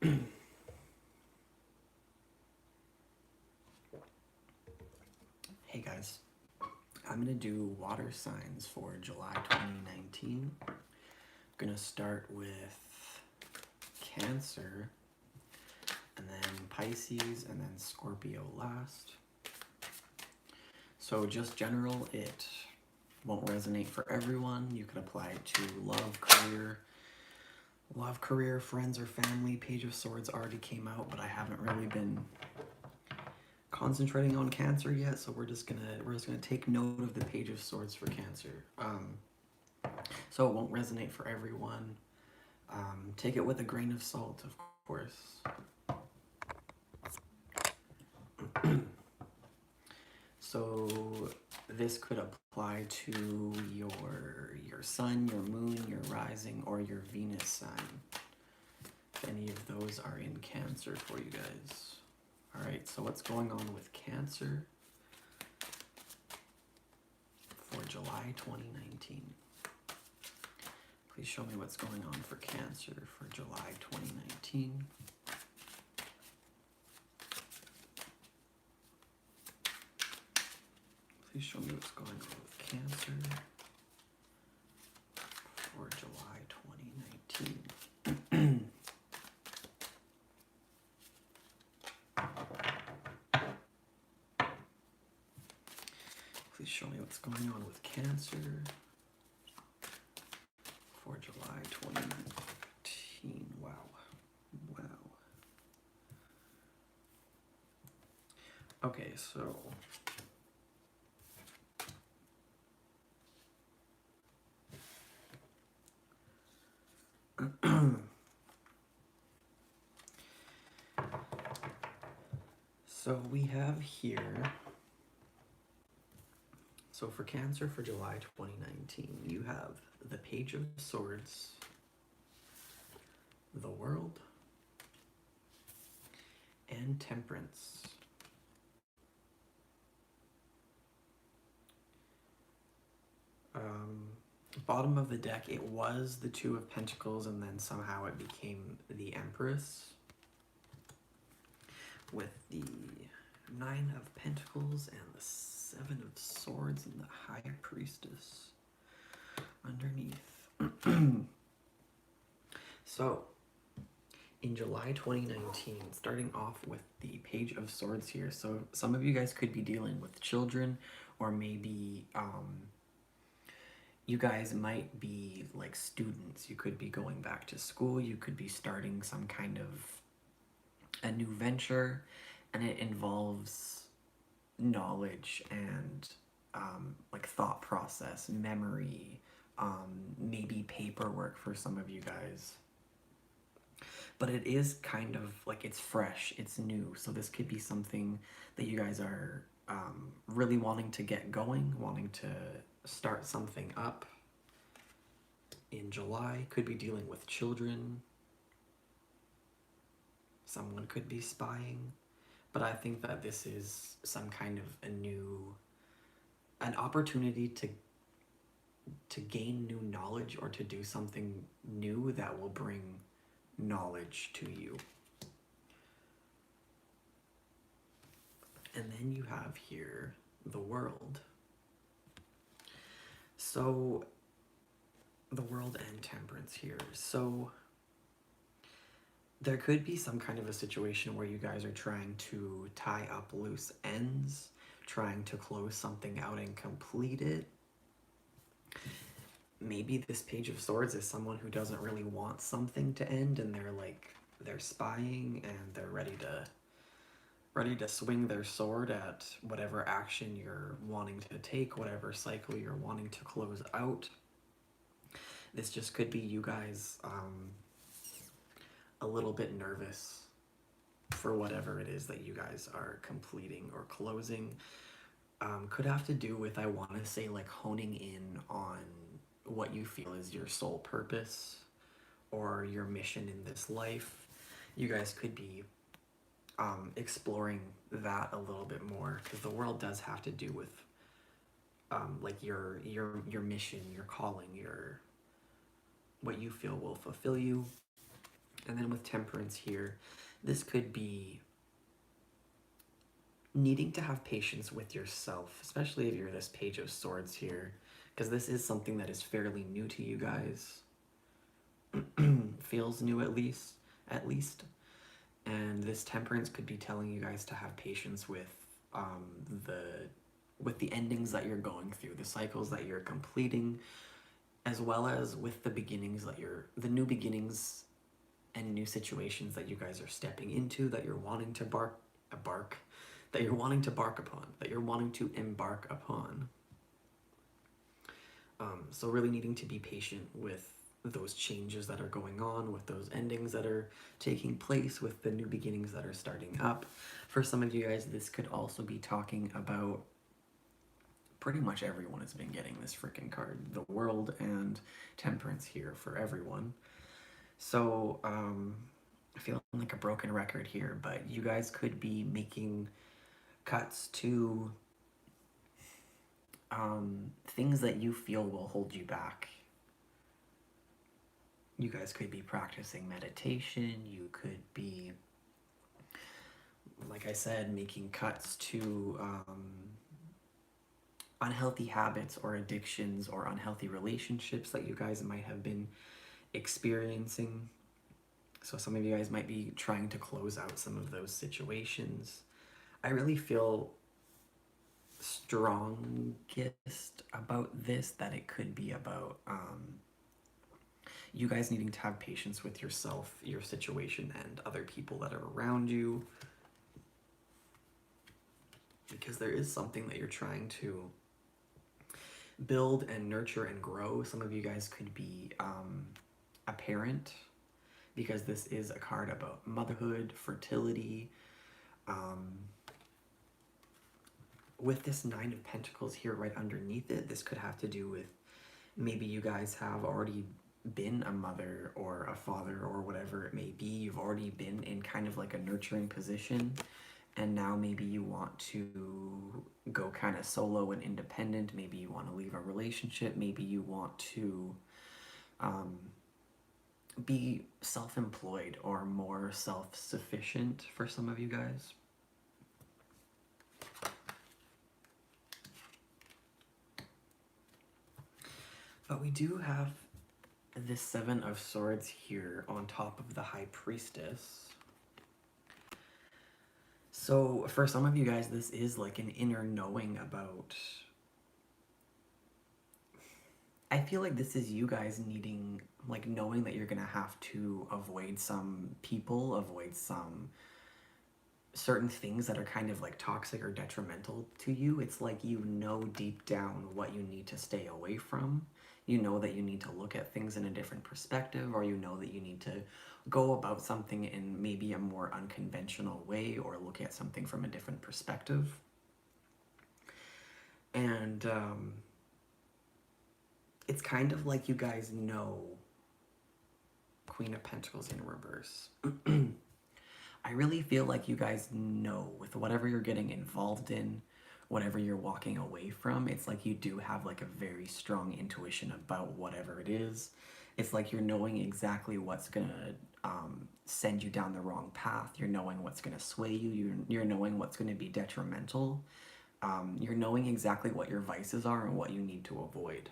Hey guys, I'm going to do water signs for July 2019. I'm going to start with Cancer, and then Pisces, and then Scorpio last. So just general, it won't resonate for everyone. You can apply it to love, career, friends, or family. Page of Swords already came out, but I haven't really been concentrating on Cancer yet, so we're just gonna take note of the Page of Swords for Cancer. So it won't resonate for everyone. Take it with a grain of salt, of course. So this could apply to your sun, your moon, your rising, or your Venus sign. If any of those are in Cancer for you guys. Alright, so what's going on with Cancer for July 2019? Please show me what's going on for Cancer for July 2019. Please show me what's going on with Cancer for July 2019. Please show me what's going on with Cancer for July 2019. Wow. Okay, so so we have here, so for Cancer for July 2019, you have the Page of Swords, the World, and Temperance. Bottom of the deck, it was the Two of Pentacles, and then somehow it became the Empress with the Nine of Pentacles and the Seven of Swords and the High Priestess underneath. So in July 2019, starting off with the Page of Swords here, so some of you guys could be dealing with children, or maybe you guys might be like students. You could be going back to school, you could be starting some kind of a new venture, and it involves knowledge and like thought process, memory, maybe paperwork for some of you guys. But it is kind of like, it's fresh, it's new, so this could be something that you guys are really wanting to get going, wanting to start something up in July. Could be dealing with children. Someone could be spying. But I think that this is some kind of an opportunity to gain new knowledge, or to do something new that will bring knowledge to you. And then you have here the World. So the World and Temperance here. So there could be some kind of a situation where you guys are trying to tie up loose ends, trying to close something out and complete it. Maybe this Page of Swords is someone who doesn't really want something to end, and they're spying, and they're ready to swing their sword at whatever action you're wanting to take, whatever cycle you're wanting to close out. This just could be you guys a little bit nervous for whatever it is that you guys are completing or closing. Could have to do with, I want to say, like honing in on what you feel is your soul purpose or your mission in this life. You guys could be exploring that a little bit more, because the World does have to do with like your mission, your calling, what you feel will fulfill you. And then with Temperance here, this could be needing to have patience with yourself, especially if you're this Page of Swords here, because this is something that is fairly new to you guys. Feels new at least. And this Temperance could be telling you guys to have patience with the endings that you're going through, the cycles that you're completing, as well as with the beginnings that the new beginnings and new situations that you guys are stepping into, that you're wanting to embark upon. So really needing to be patient with those changes that are going on, with those endings that are taking place, with the new beginnings that are starting up. For some of you guys, this could also be talking about, pretty much everyone has been getting this freaking card, the World and Temperance here for everyone. So I feel like a broken record here, but you guys could be making cuts to things that you feel will hold you back. You guys could be practicing meditation. You could be, like I said, making cuts to unhealthy habits or addictions or unhealthy relationships that you guys might have been experiencing. So some of you guys might be trying to close out some of those situations. I really feel strongest about this, that it could be about you guys needing to have patience with yourself, your situation, and other people that are around you, because there is something that you're trying to build and nurture and grow. Some of you guys could be a parent, because this is a card about motherhood, fertility. With this Nine of Pentacles here right underneath it, this could have to do with maybe you guys have already been a mother or a father or whatever it may be. You've already been in kind of like a nurturing position, and now maybe you want to go kind of solo and independent. Maybe you want to leave a relationship. Maybe you want to be self-employed or more self-sufficient for some of you guys. But we do have this Seven of Swords here on top of the High Priestess. So for some of you guys, this is like an inner knowing about... I feel like this is you guys needing, like, knowing that you're going to have to avoid some people, avoid some certain things that are kind of like toxic or detrimental to you. It's like you know deep down what you need to stay away from. You know that you need to look at things in a different perspective, or you know that you need to go about something in maybe a more unconventional way, or look at something from a different perspective. And it's kind of like you guys know Queen of Pentacles in reverse. I really feel like you guys know, with whatever you're getting involved in, whatever you're walking away from, it's like you do have like a very strong intuition about whatever it is. It's like you're knowing exactly what's gonna send you down the wrong path. You're knowing what's gonna sway you. You're knowing what's gonna be detrimental. You're knowing exactly what your vices are and what you need to avoid.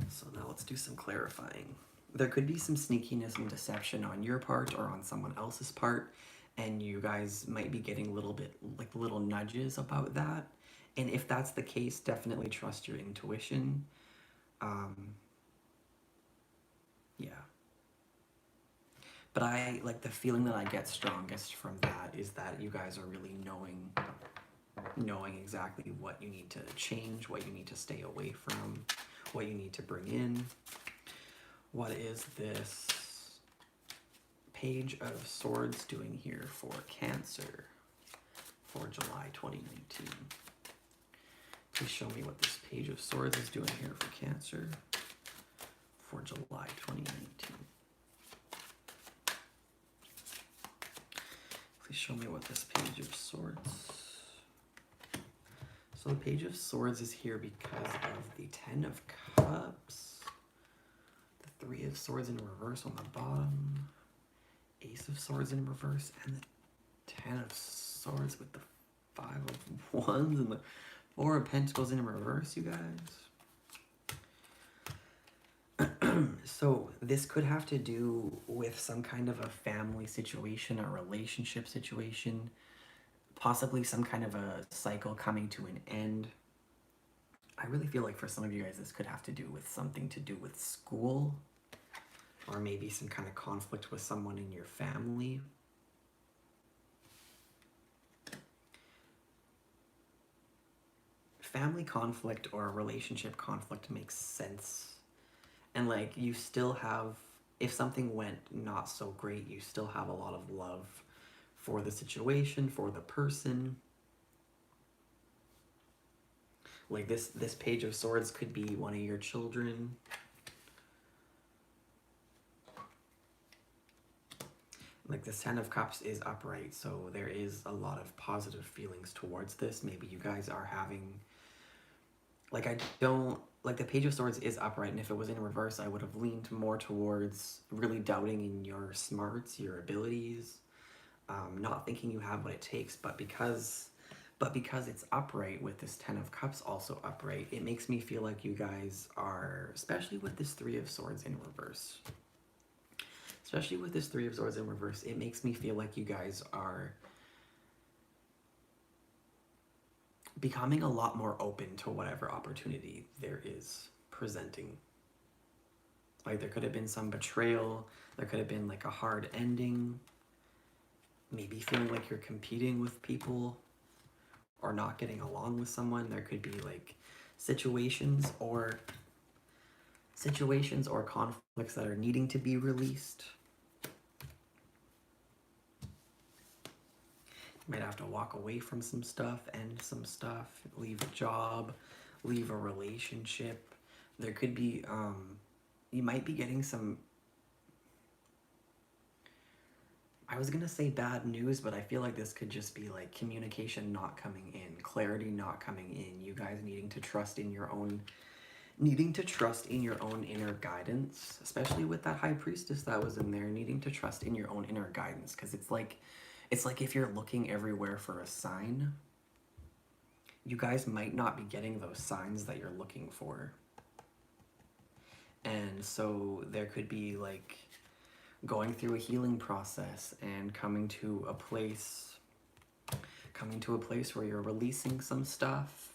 So now let's do some clarifying. There could be some sneakiness and deception on your part or on someone else's part, and you guys might be getting a little bit, like, little nudges about that. And if that's the case, definitely trust your intuition. Yeah. But I, like, the feeling that I get strongest from that is that you guys are really knowing exactly what you need to change, what you need to stay away from, what you need to bring in. What is this Page of Swords doing here for Cancer for July 2019? Please show me what this Page of Swords is doing here for Cancer for July 2019. Please show me what this Page of Swords... So the Page of Swords is here because of the Ten of Cups, the Three of Swords in reverse on the bottom. Ace of Swords in reverse. And the 10 of Swords with the 5 of Wands and the 4 of Pentacles in reverse, you guys. So this could have to do with some kind of a family situation, a relationship situation, possibly some kind of a cycle coming to an end. I really feel like for some of you guys, this could have to do with something to do with school, or maybe some kind of conflict with someone in your family. Family conflict or a relationship conflict makes sense. And like, you still have, if something went not so great, you still have a lot of love for the situation, for the person. Like this Page of Swords could be one of your children. Like this 10 of Cups is upright, so there is a lot of positive feelings towards this. Maybe you guys are having, like, the Page of Swords is upright, and if it was in reverse, I would have leaned more towards really doubting in your smarts, your abilities, not thinking you have what it takes. But because it's upright with this 10 of Cups also upright, it makes me feel like you guys are, especially with this 3 of Swords in reverse, it makes me feel like you guys are becoming a lot more open to whatever opportunity there is presenting. Like there could have been some betrayal, there could have been like a hard ending, maybe feeling like you're competing with people or not getting along with someone. There could be like situations or conflicts that are needing to be released. You might have to walk away from some stuff, end some stuff, leave a job, leave a relationship. There could be, you might be getting some, I was gonna say bad news, but I feel like this could just be like communication not coming in, clarity not coming in, you guys needing to trust in your own inner guidance, especially with that High Priestess that was in there, needing to trust in your own inner guidance, because it's like if you're looking everywhere for a sign, you guys might not be getting those signs that you're looking for. And so there could be like going through a healing process and coming to a place where you're releasing some stuff.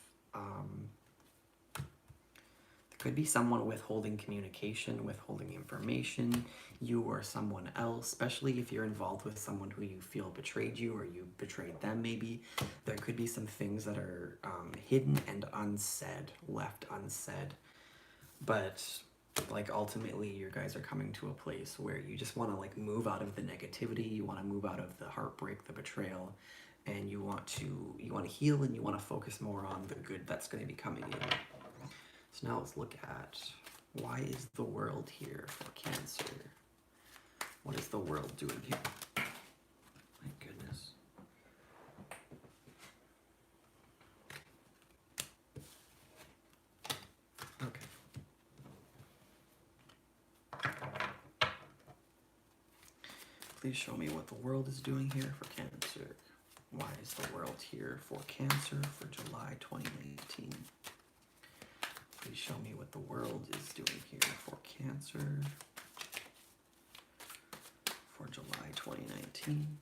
Could be someone withholding communication, withholding information, you or someone else, especially if you're involved with someone who you feel betrayed you or you betrayed them maybe. There could be some things that are hidden and unsaid, left unsaid. But like ultimately you guys are coming to a place where you just want to like move out of the negativity, you want to move out of the heartbreak, the betrayal, and you want to heal, and you want to focus more on the good that's going to be coming in. So now let's look at, why is the world here for Cancer? What is the world doing here? My goodness. Okay. Please show me what the world is doing here for Cancer. Why is the world here for Cancer for July 2019? Please show me what the world is doing here for Cancer for July 2019.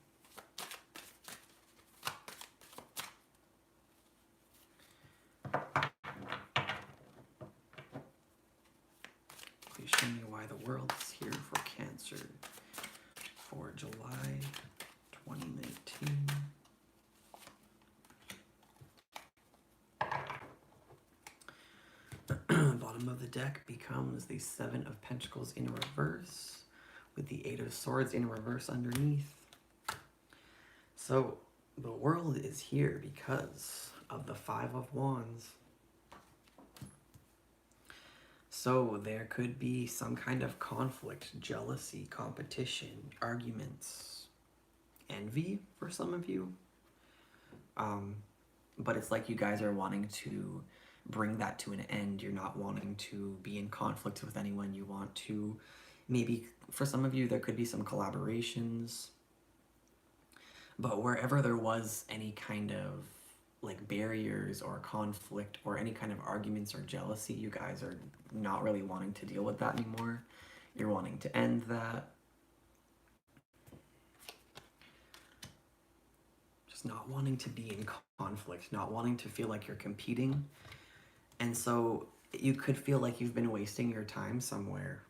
Please show me why the world is here for Cancer for July 2019. Bottom of the deck becomes the 7 of Pentacles in reverse with the 8 of Swords in reverse underneath. So the world is here because of the 5 of Wands. So there could be some kind of conflict, jealousy, competition, arguments, envy for some of you. But it's like you guys are wanting to bring that to an end. You're not wanting to be in conflict with anyone. You want to, maybe for some of you, there could be some collaborations. But wherever there was any kind of like barriers or conflict or any kind of arguments or jealousy, you guys are not really wanting to deal with that anymore. You're wanting to end that. Just not wanting to be in conflict, not wanting to feel like you're competing. And so you could feel like you've been wasting your time somewhere.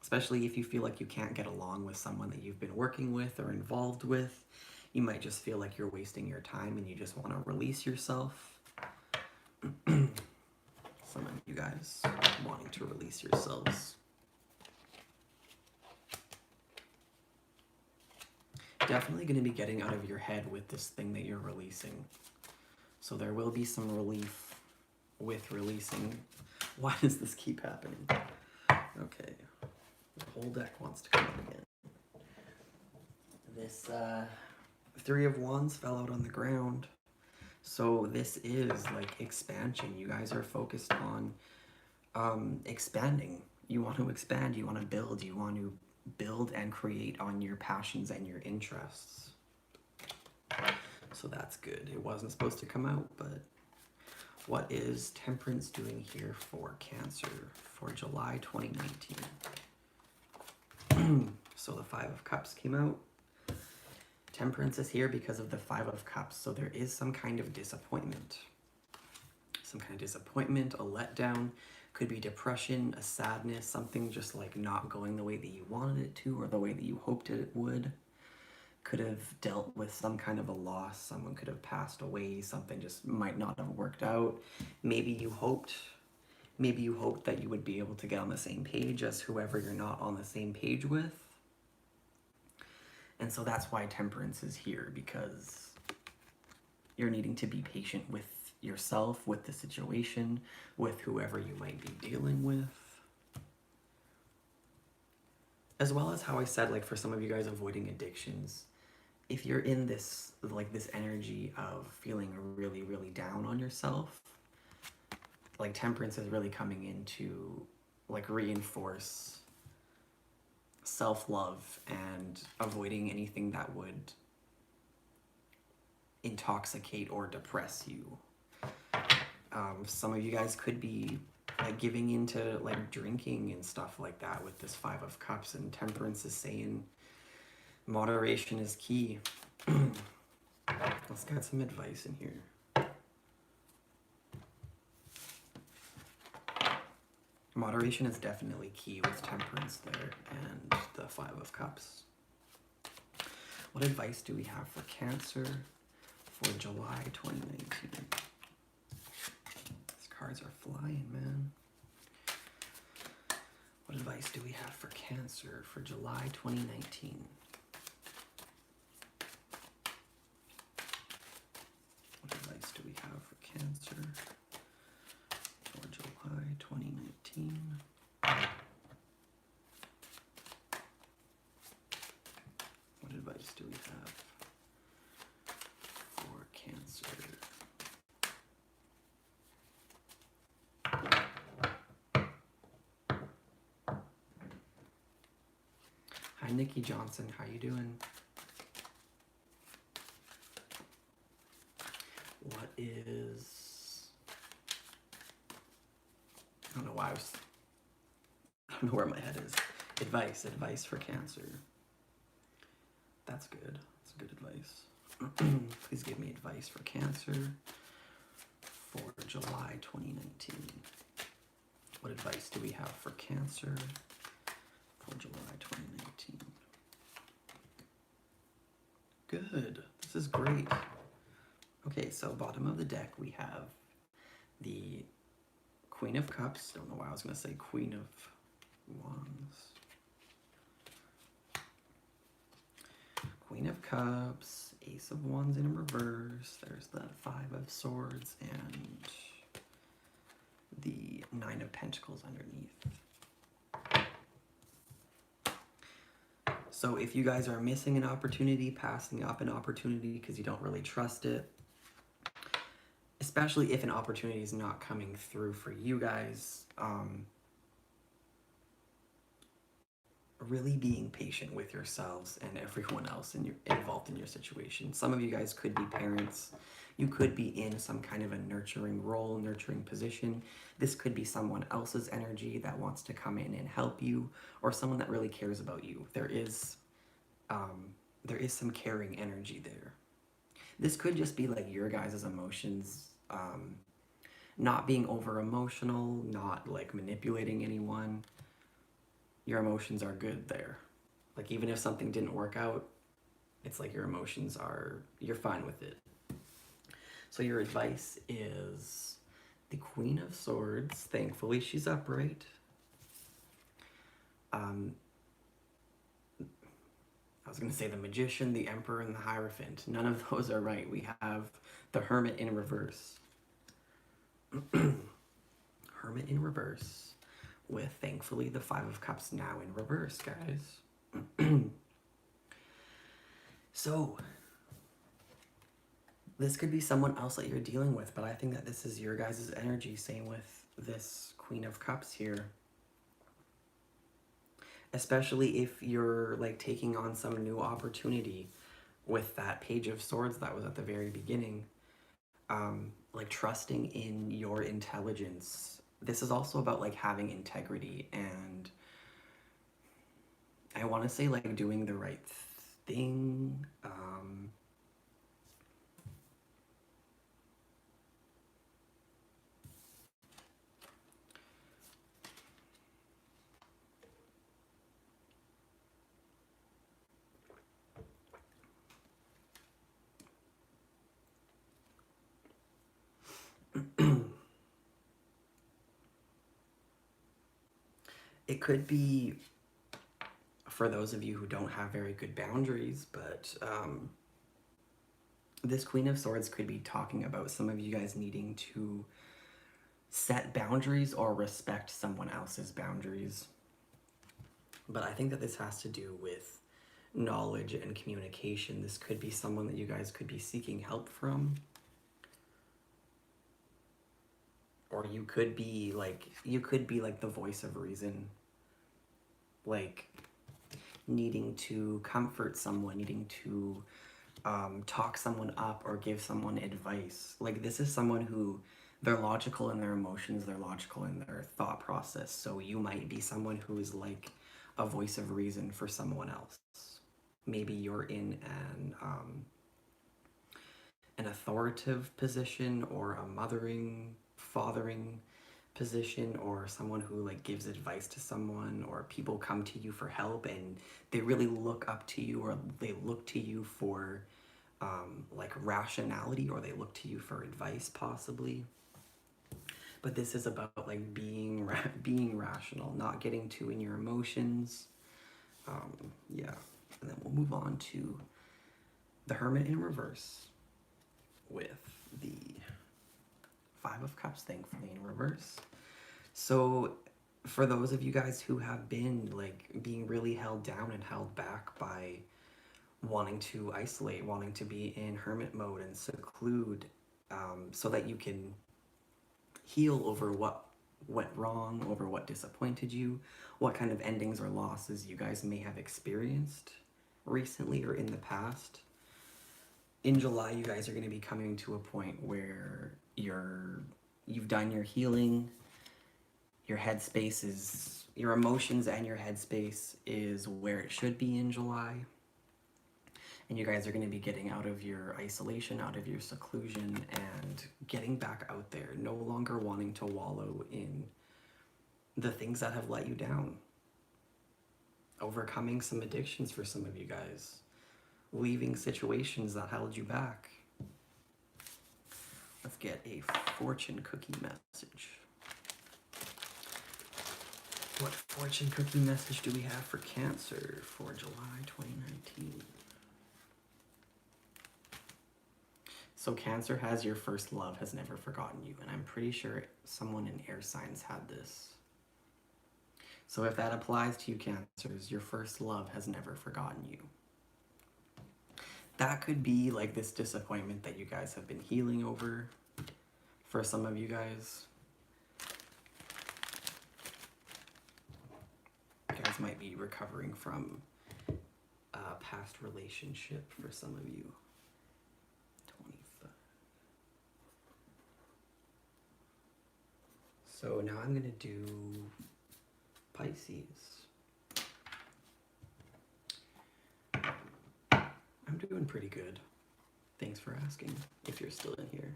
Especially if you feel like you can't get along with someone that you've been working with or involved with. You might just feel like you're wasting your time and you just want to release yourself. Some of you guys wanting to release yourselves. Definitely going to be getting out of your head with this thing that you're releasing. So there will be some relief with releasing. Why does this keep happening? Okay. The whole deck wants to come out again. This Three of Wands fell out on the ground. So this is like expansion. You guys are focused on expanding. You want to expand. You want to build. You want to build and create on your passions and your interests. So that's good. It wasn't supposed to come out, but what is Temperance doing here for Cancer for July 2019? So the Five of Cups came out. Temperance is here because of the Five of Cups. So there is some kind of disappointment. Some kind of disappointment, a letdown. Could be depression, a sadness, something just like not going the way that you wanted it to or the way that you hoped it would. Could have dealt with some kind of a loss. Someone could have passed away. Something just might not have worked out. Maybe you hoped that you would be able to get on the same page as whoever you're not on the same page with. And so that's why Temperance is here, because you're needing to be patient with yourself, with the situation, with whoever you might be dealing with. As well as how I said, like for some of you guys avoiding addictions, if you're in this, like this energy of feeling really, really down on yourself, like Temperance is really coming in to like reinforce self-love and avoiding anything that would intoxicate or depress you. Some of you guys could be like giving into like drinking and stuff like that with this Five of Cups, and Temperance is saying moderation is key. Let's get some advice in here. Moderation is definitely key with Temperance there and the Five of Cups. What advice do we have for Cancer for July 2019? These cards are flying, man. What advice do we have for Cancer for July 2019? What advice do we have for Cancer for July 2019? What advice do we have for Cancer? Hi, Nikki Johnson. How you doing? What is... I don't know why I don't know where my head is. Advice for Cancer. That's good. That's good advice. Please give me advice for Cancer for July 2019. What advice do we have for Cancer for July 2019? Good. This is great. Okay, so bottom of the deck we have the Queen of Cups. Don't know why I was going to say Queen of Wands. Queen of Cups, Ace of Wands in reverse. There's the Five of Swords and the Nine of Pentacles underneath. So if you guys are missing an opportunity, passing up an opportunity because you don't really trust it, especially if an opportunity is not coming through for you guys, really being patient with yourselves and everyone else involved in your situation. Some of you guys could be parents. You could be in some kind of a nurturing role, nurturing position. This could be someone else's energy that wants to come in and help you, or someone that really cares about you. There is some caring energy there. This could just be like your guys' emotions, not being over emotional, not like manipulating anyone. Your emotions are good there. Like, even if something didn't work out, it's like your emotions are, you're fine with it. So your advice is the Queen of Swords. Thankfully, she's upright. I was going to say the Magician, the Emperor, and the Hierophant. None of those are right. We have the Hermit in reverse. Hermit in reverse, with thankfully the Five of Cups now in reverse, guys. So this could be someone else that you're dealing with, but I think that this is your guys' energy. Same with this Queen of Cups here. Especially if you're like taking on some new opportunity with that Page of Swords that was at the very beginning. Like trusting in your intelligence. This is also about like having integrity, and I want to say like doing the right thing. It could be for those of you who don't have very good boundaries, but this Queen of Swords could be talking about some of you guys needing to set boundaries or respect someone else's boundaries. But I think that this has to do with knowledge and communication. This could be someone that you guys could be seeking help from. Or you could be like the voice of reason. Like needing to comfort someone, needing to talk someone up or give someone advice. Like this is someone who, they're logical in their emotions, they're logical in their thought process. So you might be someone who is like a voice of reason for someone else. Maybe you're in an authoritative position, or a mothering, fathering position, or someone who like gives advice to someone, or people come to you for help and they really look up to you, or they look to you for like rationality, or they look to you for advice possibly. But this is about like being rational, not getting too in your emotions. Yeah, and then we'll move on to the Hermit in reverse with the Five of Cups, thankfully, in reverse. So for those of you guys who have been like being really held down and held back by wanting to isolate, wanting to be in hermit mode and seclude, so that you can heal over what went wrong, over what disappointed you, what kind of endings or losses you guys may have experienced recently or in the past. In July, you guys are going to be coming to a point where you've done your healing. Your headspace is, your emotions and your headspace is where it should be in July. And you guys are going to be getting out of your isolation, out of your seclusion, and getting back out there, no longer wanting to wallow in the things that have let you down. Overcoming some addictions for some of you guys. Leaving situations that held you back. Let's get a fortune cookie message. What fortune cookie message do we have for Cancer for July 2019? So Cancer has your first love has never forgotten you, and I'm pretty sure someone in air signs had this. So if that applies to you, Cancers, your first love has never forgotten you. That could be like this disappointment that you guys have been healing over. For some of you guys, might be recovering from a past relationship for some of you. 25. So now I'm going to do Pisces. I'm doing pretty good. Thanks for asking, if you're still in here.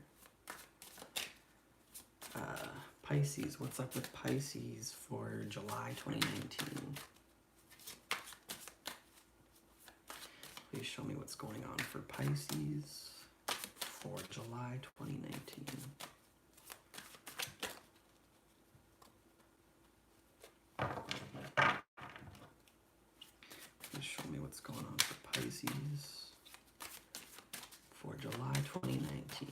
Pisces, what's up with Pisces for July 2019? Please show me what's going on for Pisces for July 2019. Please show me what's going on for Pisces for July 2019.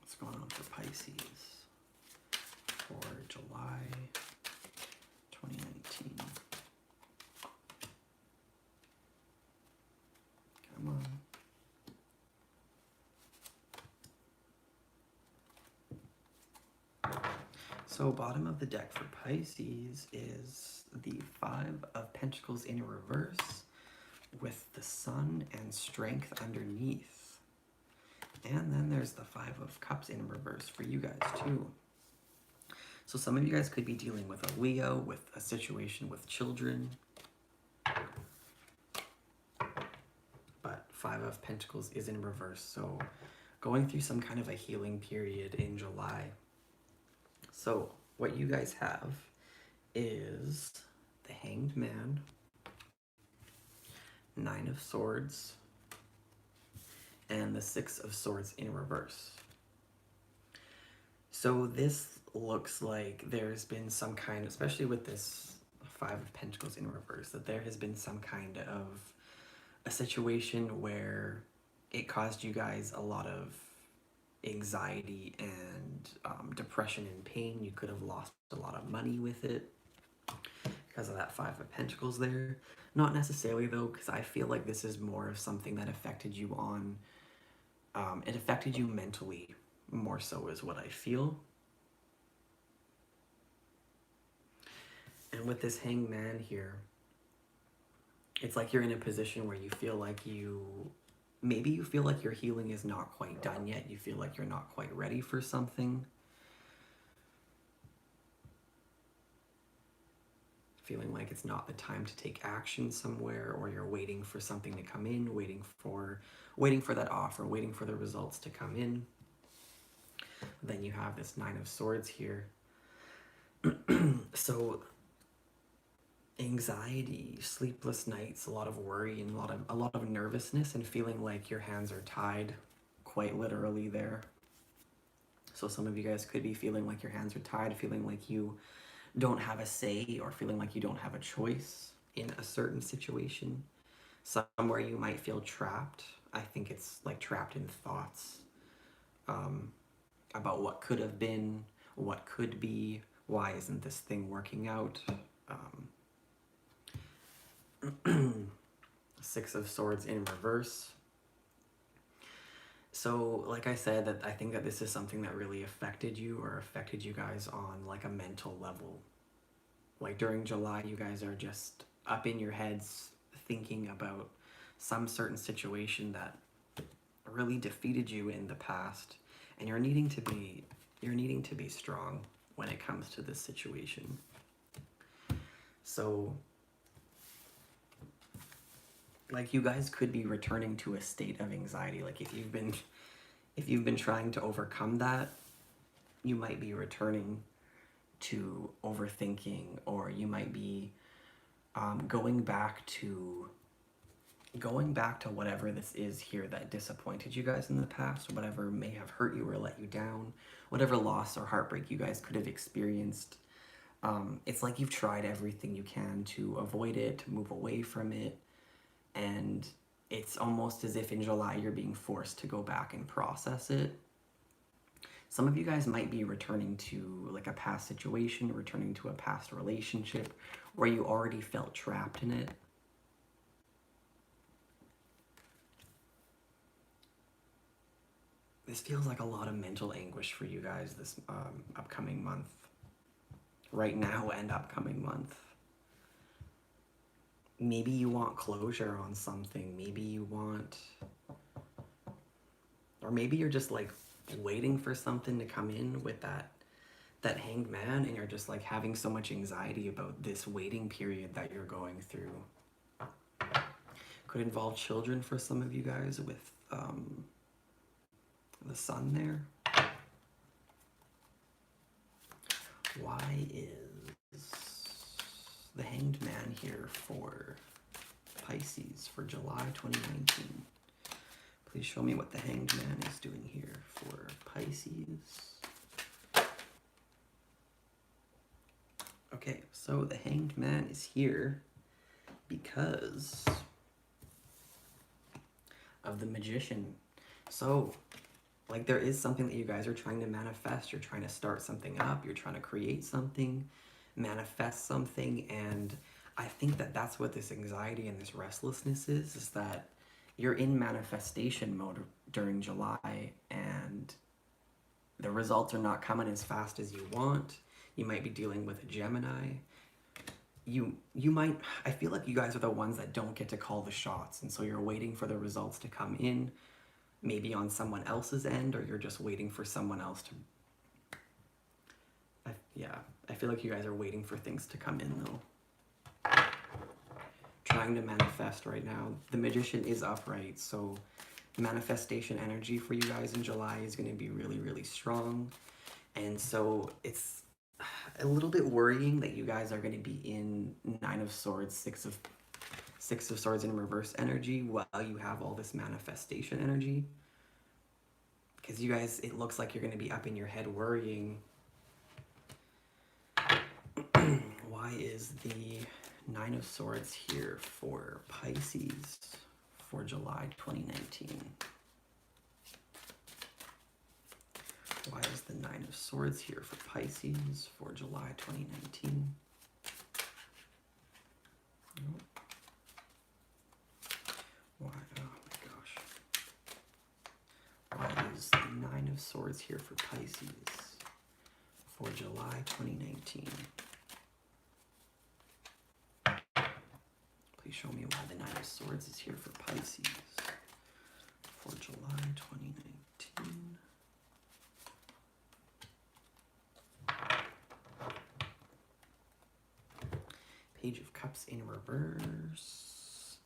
What's going on for Pisces for July 2019? Come on. So bottom of the deck for Pisces is the Five of Pentacles in reverse with the Sun and Strength underneath. And then there's the Five of Cups in reverse for you guys too. So some of you guys could be dealing with a Leo, with a situation with children. But Five of Pentacles is in reverse. So going through some kind of a healing period in July. So what you guys have is the Hanged Man, Nine of Swords, and the Six of Swords in reverse. So this looks like there's been some kind, especially with this Five of Pentacles in reverse, that there has been some kind of a situation where it caused you guys a lot of anxiety and depression and pain. You could have lost a lot of money with it because of that Five of Pentacles there. Not necessarily though, because I feel like this is more of something that affected you on, it affected you mentally more so is what I feel. And with this Hanged Man here, it's like you're in a position where you feel like maybe you feel like your healing is not quite done yet. You feel like you're not quite ready for something. Feeling like it's not the time to take action somewhere, or you're waiting for something to come in, waiting for that offer, waiting for the results to come in. Then you have this Nine of Swords here. So anxiety, sleepless nights, a lot of worry, and a lot of nervousness, and feeling like your hands are tied, quite literally there. So some of you guys could be feeling like your hands are tied, feeling like you don't have a say, or feeling like you don't have a choice in a certain situation. Somewhere you might feel trapped. I think it's like trapped in thoughts about what could have been, what could be, why isn't this thing working out? Six of Swords in reverse. So like I said, that I think that this is something that really affected you, or affected you guys on like a mental level. Like during July, you guys are just up in your heads thinking about some certain situation that really defeated you in the past, and you're needing to be strong when it comes to this situation. So like you guys could be returning to a state of anxiety. Like if you've been trying to overcome that, you might be returning to overthinking, or you might be going back to whatever this is here that disappointed you guys in the past, whatever may have hurt you or let you down, whatever loss or heartbreak you guys could have experienced. It's like you've tried everything you can to avoid it, to move away from it, and it's almost as if in July you're being forced to go back and process it. Some of you guys might be returning to like a past situation, returning to a past relationship where you already felt trapped in it. This feels like a lot of mental anguish for you guys this upcoming month. Right now and upcoming month. Maybe you want closure on something. Maybe you want... Or maybe you're just like waiting for something to come in with that Hanged Man, and you're just like having so much anxiety about this waiting period that you're going through. Could involve children for some of you guys with the sun there. Why is the Hanged Man here for Pisces for July 2019? Please show me what the Hanged Man is doing here for Pisces. Okay, so the Hanged Man is here because of the Magician. So, like, there is something that you guys are trying to manifest. You're trying to start something up. You're trying to create something, manifest something. And I think that that's what this anxiety and this restlessness is that you're in manifestation mode during July, and the results are not coming as fast as you want. You might be dealing with a Gemini. You might, I feel like you guys are the ones that don't get to call the shots, and so you're waiting for the results to come in, maybe on someone else's end, or you're just waiting for someone else to... I feel like you guys are waiting for things to come in, though. Trying to manifest right now. The Magician is upright, so manifestation energy for you guys in July is going to be really, really strong. And so it's a little bit worrying that you guys are going to be in Nine of Swords, Six of Swords in reverse energy while you have all this manifestation energy. Because you guys, it looks like you're going to be up in your head worrying. Why is the Nine of Swords here for Pisces for July 2019? Why is the Nine of Swords here for Pisces for July 2019? Nope. Why? Oh my gosh. Why is the Nine of Swords here for Pisces for July 2019? Please show me why the Nine of Swords is here for Pisces for July 2019. Page of Cups in reverse.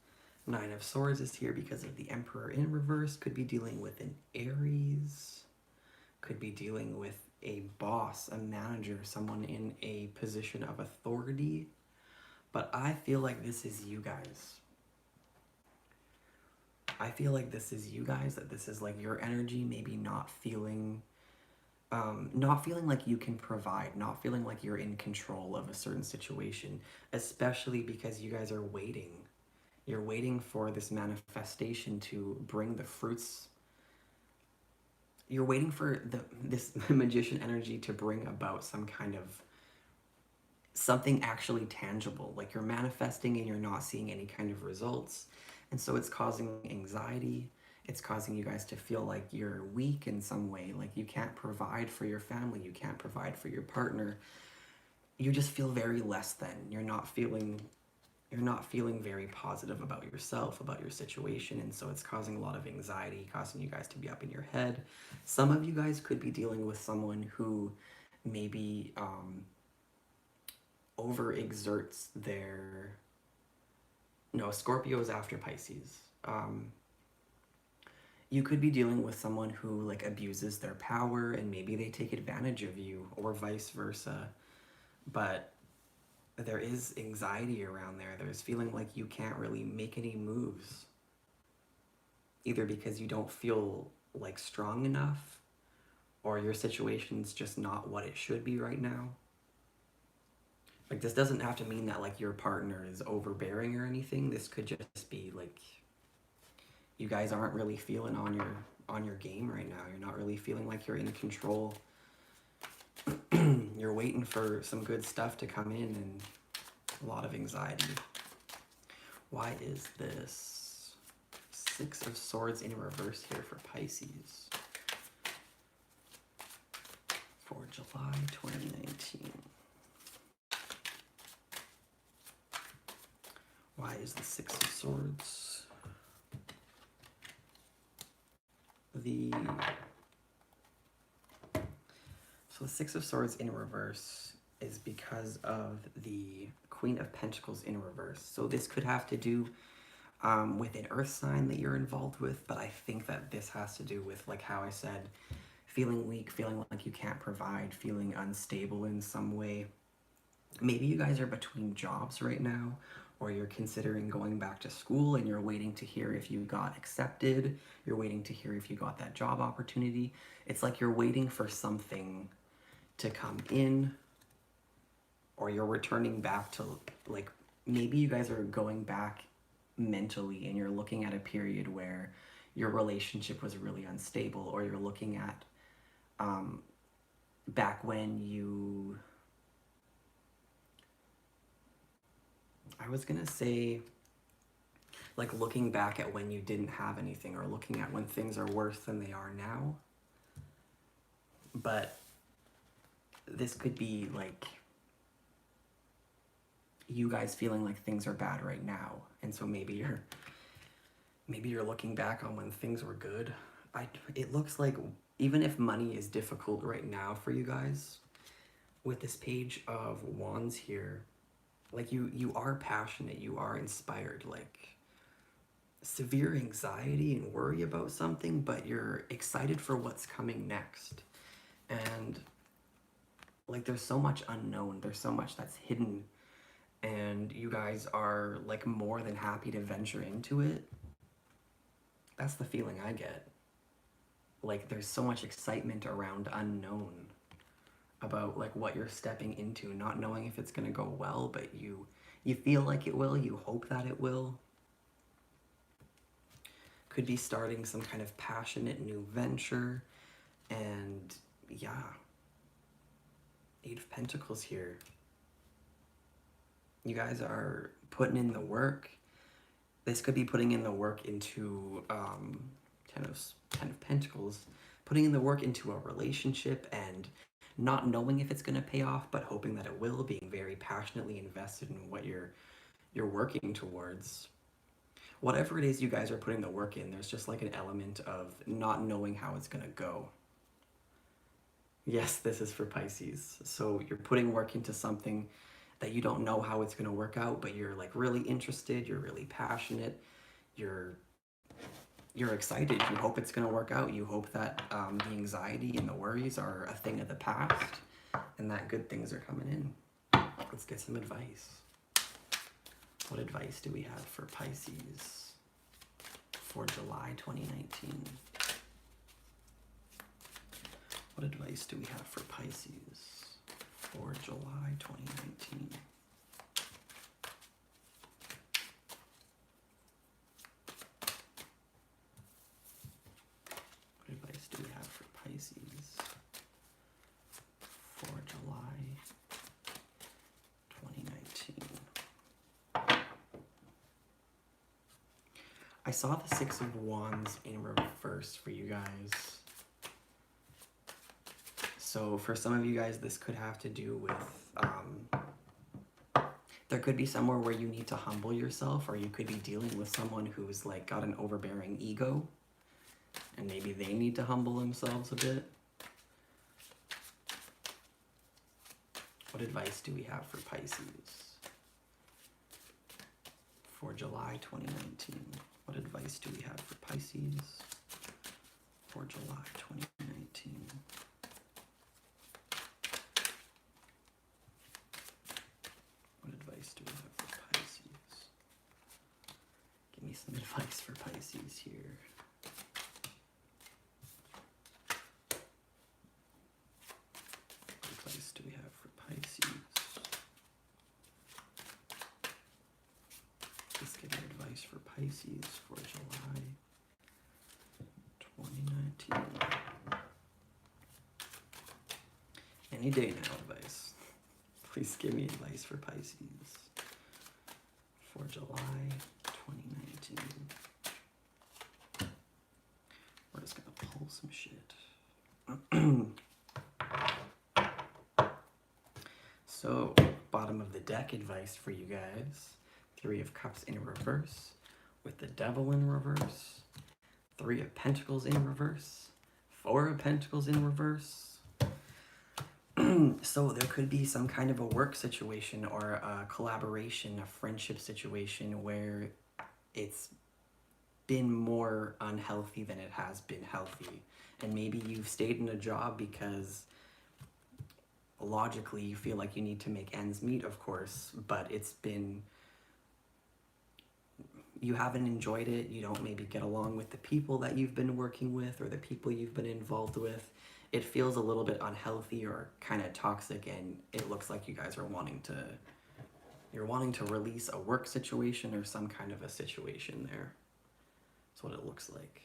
Nine of Swords is here because of the Emperor in reverse. Could be dealing with an Aries. Could be dealing with a boss, a manager, someone in a position of authority. But I feel like this is you guys. I feel like this is you guys, that this is like your energy, maybe not feeling like you can provide, not feeling like you're in control of a certain situation, especially because you guys are waiting. You're waiting for this manifestation to bring the fruits. You're waiting for this Magician energy to bring about some kind of something actually tangible. Like you're manifesting and you're not seeing any kind of results. And so it's causing anxiety. It's causing you guys to feel like you're weak in some way, like you can't provide for your family, you can't provide for your partner. You just feel very less than. You're not feeling very positive about yourself, about your situation, and so it's causing a lot of anxiety, causing you guys to be up in your head. Some of you guys could be dealing with someone who maybe overexerts their... No, Scorpio is after Pisces. You could be dealing with someone who like abuses their power and maybe they take advantage of you, or vice versa. But there is anxiety around there. There's feeling like you can't really make any moves. Either because you don't feel like strong enough, or your situation's just not what it should be right now. Like this doesn't have to mean that like your partner is overbearing or anything. This could just be like you guys aren't really feeling on your game right now. You're not really feeling like you're in control. You're waiting for some good stuff to come in, and a lot of anxiety. Why is this Six of Swords in reverse here for Pisces for July 2019. Why is the Six of Swords the Six of Swords in reverse is because of the Queen of Pentacles in reverse. So this could have to do with an earth sign that you're involved with, but I think that this has to do with, like how I said, feeling weak, feeling like you can't provide, feeling unstable in some way. Maybe you guys are between jobs right now, or you're considering going back to school and you're waiting to hear if you got accepted, you're waiting to hear if you got that job opportunity. It's like you're waiting for something to come in, or you're returning back to, like, maybe you guys are going back mentally and you're looking at a period where your relationship was really unstable, or you're looking at back when you, I was gonna say, like looking back at when you didn't have anything, or looking at when things are worse than they are now. But this could be like you guys feeling like things are bad right now, and so maybe you're looking back on when things were good. It looks like even if money is difficult right now for you guys, with this Page of Wands here, like you are passionate, you are inspired, like severe anxiety and worry about something, but you're excited for what's coming next. And like there's so much unknown, there's so much that's hidden, and you guys are like more than happy to venture into it. That's the feeling I get. Like there's so much excitement around unknown, about like what you're stepping into, not knowing if it's gonna go well, but you feel like it will, you hope that it will. Could be starting some kind of passionate new venture. And yeah, Eight of Pentacles here. You guys are putting in the work. This could be putting in the work into Ten of Pentacles, putting in the work into a relationship and not knowing if it's going to pay off, but hoping that it will, being very passionately invested in what you're working towards. Whatever it is you guys are putting the work in, there's just like an element of not knowing how it's going to go. Yes, this is for Pisces. So you're putting work into something that you don't know how it's going to work out, but you're like really interested, you're really passionate, you're excited, you hope it's going to work out, you hope that the anxiety and the worries are a thing of the past, and that good things are coming in. Let's get some advice. What advice do we have for Pisces for July 2019? What advice do we have for Pisces for July 2019? What advice do we have for Pisces for July 2019? I saw the Six of Wands in reverse for you guys. So for some of you guys, this could have to do with, there could be somewhere where you need to humble yourself, or you could be dealing with someone who's like got an overbearing ego, and maybe they need to humble themselves a bit. What advice do we have for Pisces for July 2019? What advice do we have for Pisces for July 2019? What advice do we have for Pisces? Give me some advice for Pisces here. What advice do we have for Pisces? Please give me advice for Pisces for July 2019. Any day now, advice. Please give me advice for Pisces for July 2019. We're just gonna pull some shit. So, bottom of the deck advice for you guys. Three of Cups in reverse, with the Devil in reverse, Three of Pentacles in reverse, Four of Pentacles in reverse. So there could be some kind of a work situation or a collaboration, a friendship situation where it's been more unhealthy than it has been healthy. And maybe you've stayed in a job because logically you feel like you need to make ends meet, of course, but it's been, you haven't enjoyed it. You don't maybe get along with the people that you've been working with or the people you've been involved with. It feels a little bit unhealthy or kind of toxic, and it looks like you guys are wanting to release a work situation or some kind of a situation there. That's what it looks like.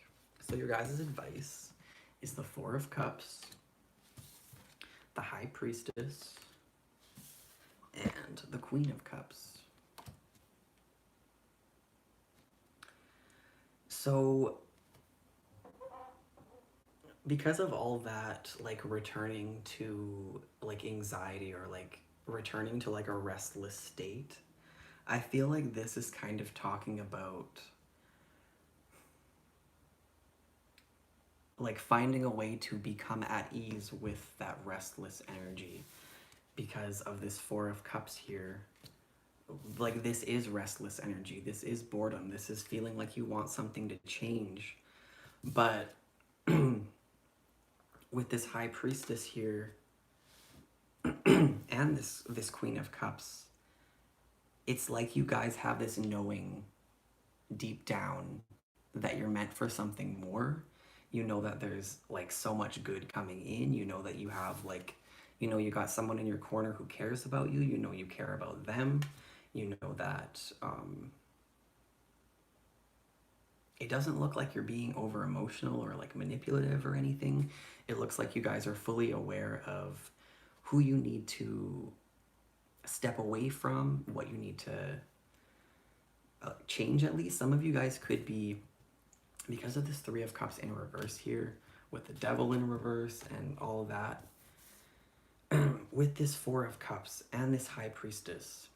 So your guys' advice is the Four of Cups, the High Priestess, and the Queen of Cups. So because of all that, like returning to like anxiety or like returning to like a restless state, I feel like this is kind of talking about like finding a way to become at ease with that restless energy because of this Four of Cups here. Like this is restless energy, this is boredom, this is feeling like you want something to change. But with this High Priestess here and this Queen of Cups, it's like you guys have this knowing deep down that you're meant for something more. You know that there's like so much good coming in. You know that you have like, you know, you got someone in your corner who cares about you. You know you care about them. You know that it doesn't look like you're being over emotional or like manipulative or anything. It looks like you guys are fully aware of who you need to step away from, what you need to change at least. Some of you guys could be, because of this Three of Cups in reverse here, with the Devil in reverse and all of that, with this Four of Cups and this High Priestess,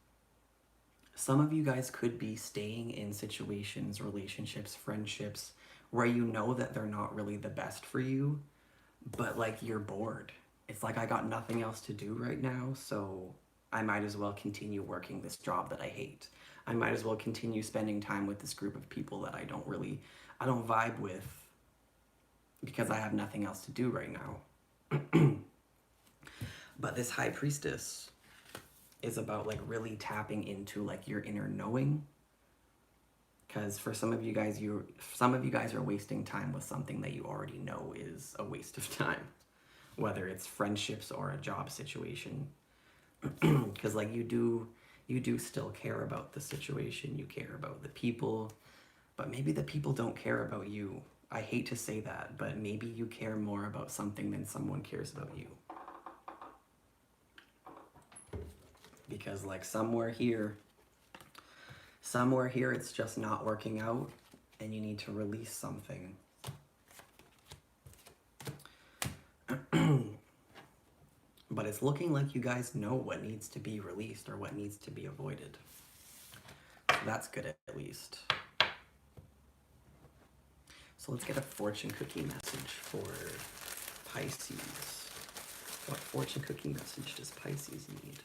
some of you guys could be staying in situations, relationships, friendships, where you know that they're not really the best for you, but like you're bored. It's like, I got nothing else to do right now, so I might as well continue working this job that I hate. I might as well continue spending time with this group of people that I don't vibe with because I have nothing else to do right now. But this High Priestess is about like really tapping into like your inner knowing. Because for some of you guys are wasting time with something that you already know is a waste of time, whether it's friendships or a job situation. Because like you do still care about the situation, you care about the people, but maybe the people don't care about you. I hate to say that, but maybe you care more about something than someone cares about you. Because like somewhere here it's just not working out and you need to release something. But it's looking like you guys know what needs to be released or what needs to be avoided. So that's good at least. So let's get a fortune cookie message for Pisces. What fortune cookie message does Pisces need?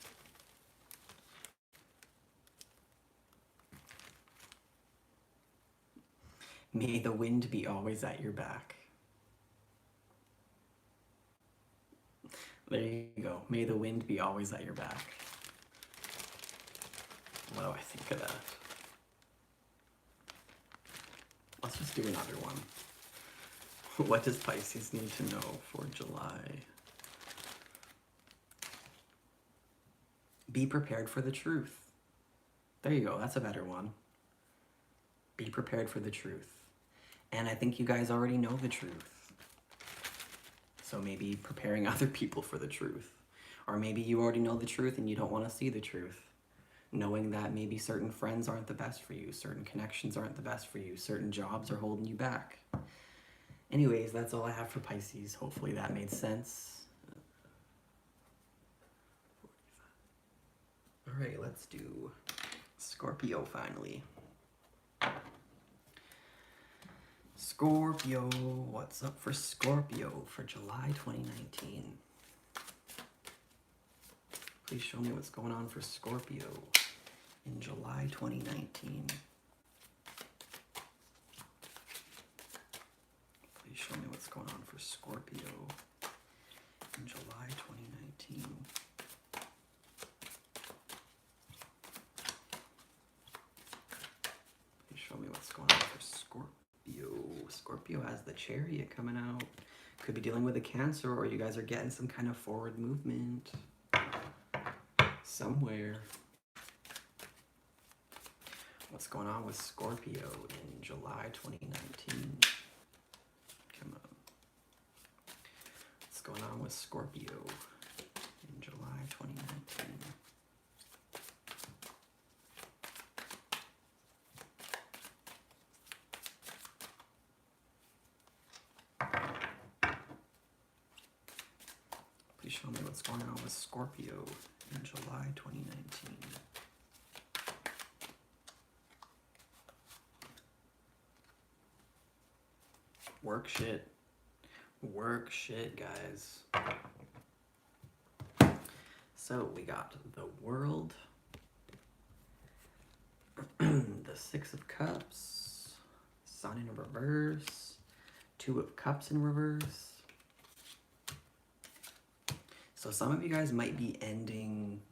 May the wind be always at your back. There you go. May the wind be always at your back. What do I think of that? Let's just do another one. What does Pisces need to know for July? Be prepared for the truth. There you go. That's a better one. Be prepared for the truth. And I think you guys already know the truth. So maybe preparing other people for the truth. Or maybe you already know the truth and you don't want to see the truth. Knowing that maybe certain friends aren't the best for you, certain connections aren't the best for you, certain jobs are holding you back. Anyways, that's all I have for Pisces. Hopefully that made sense. Alright, let's do Scorpio finally. Scorpio, what's up for Scorpio for July 2019? Please show me what's going on for Scorpio in July 2019. Please show me what's going on for Scorpio in July 2019. Please show me what's going on for Scorpio. Scorpio has the Chariot coming out. Could be dealing with a Cancer, or you guys are getting some kind of forward movement somewhere. What's going on with Scorpio in July 2019? Come on. What's going on with Scorpio in July 2019? Please show me what's going on with Scorpio in July 2019. Work shit. Work shit, guys. So we got the World, the Six of Cups, Sun in reverse, Two of Cups in reverse. So some of you guys might be ending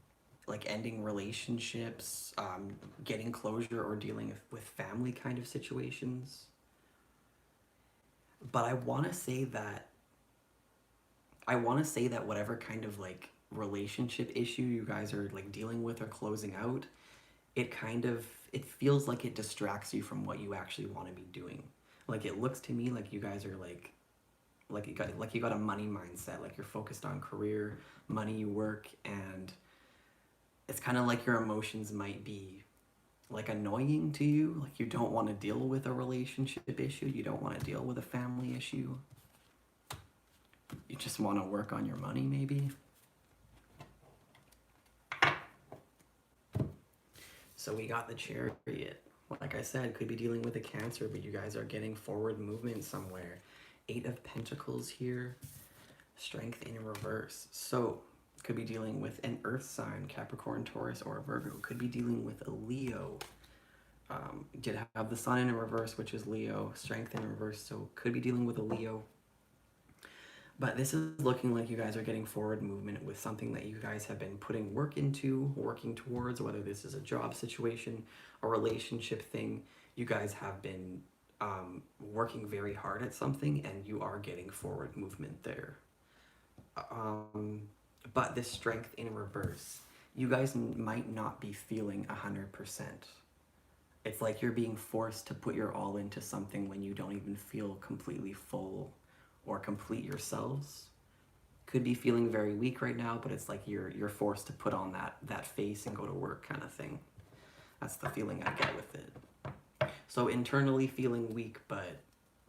relationships, getting closure, or dealing with family kind of situations. But I want to say that whatever kind of like relationship issue you guys are like dealing with or closing out, it feels like it distracts you from what you actually want to be doing. Like, it looks to me like you guys are like you got a money mindset, like you're focused on career, money, work, and it's kind of like your emotions might be like annoying to you. Like, you don't want to deal with a relationship issue, you don't want to deal with a family issue. You just want to work on your money, maybe. So we got the Chariot. Like I said, could be dealing with a Cancer, but you guys are getting forward movement somewhere. Eight of Pentacles here. Strength in reverse. So could be dealing with an earth sign, Capricorn, Taurus, or a Virgo. Could be dealing with a Leo. Did have the Sun in reverse, which is Leo. Strength in reverse, so could be dealing with a Leo. But this is looking like you guys are getting forward movement with something that you guys have been putting work into, working towards, whether this is a job situation, a relationship thing. You guys have been working very hard at something, and you are getting forward movement there. But this strength in reverse, you guys might not be feeling 100%. It's like you're being forced to put your all into something when you don't even feel completely full or complete yourselves. Could be feeling very weak right now, but it's like you're forced to put on that face and go to work kind of thing. That's the feeling I get with it. So internally feeling weak, but